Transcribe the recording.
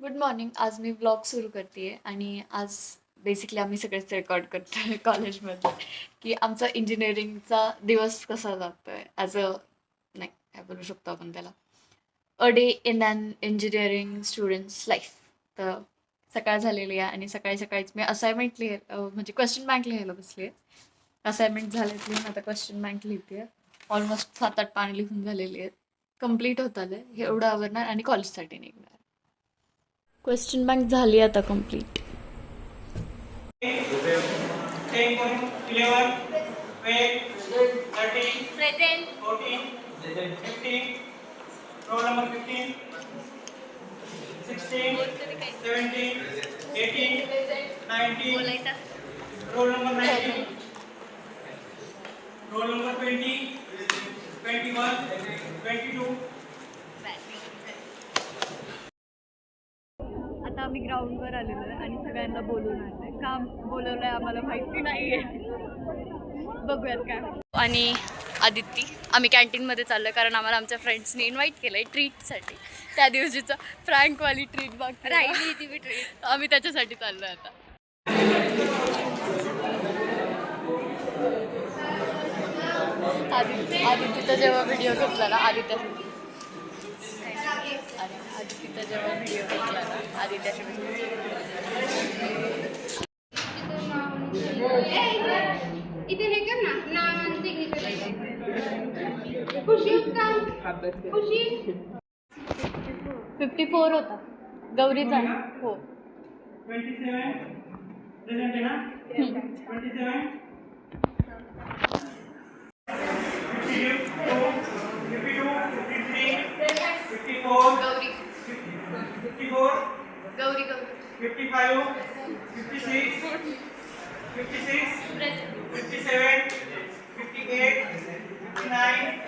Good morning. आज मी vlog सुरू करते आहे आणि आज बेसिकली आम्ही सगळेच रेकॉर्ड करतो आहे कॉलेजमध्ये की आमचा इंजिनिअरिंगचा दिवस कसा जातो आहे ॲज अ नाही काय बोलू शकतो आपण त्याला a day in an engineering students life. तर सकाळ झालेली आहे आणि सकाळी सकाळीच मी असाइनमेंट म्हणजे क्वेश्चन बँक लिहायला बसली आहे. असाइनमेंट झालेत लिहून आता क्वेश्चन बँक लिहिते आहे. ऑलमोस्ट 7-8 पाणी लिहून झालेली आहेत. कंप्लीट होत आलं हे एवढं आवरणार आणि कॉलेजसाठी निघणार. क्वेश्चन बँक झाली आता complete. 10, 11, 12, 13, Present. 14, 15, roll number 15, 16, 17, 18, 19, roll number 19, roll number 20, 21, 22. आता आम्ही ग्राउंडवर आलेलो आहे आणि सगळ्यांना बोलवून आणलंय. का बोलवलंय आम्हाला माहिती नाहीये. बघूयात काय. आणि आदिती आम्ही कॅन्टीनमध्ये चाललोय कारण आम्हाला आमच्या फ्रेंड्सनी इन्व्हाइट केलंय ट्रीटसाठी. त्या दिवशीचं फ्रँकवाली ट्रीट बाकी राहिली ती बी ट्रीट आम्ही त्याच्यासाठी चाललोय आता. आदितीचा जेव्हा व्हिडिओ घेतला ना आदित्यासाठी आणि आदितीचा जेव्हा व्हिडिओ घेतला ना आदित्यासाठी इथे हे कर ना नाव सिग्नेचर खुशी का खुशी 54 होता गौरीचा हो. 27, present है ना? 27, 52, 53, 54, गौरी 54, गौरी 55, 56, 56, 57, 58, 59,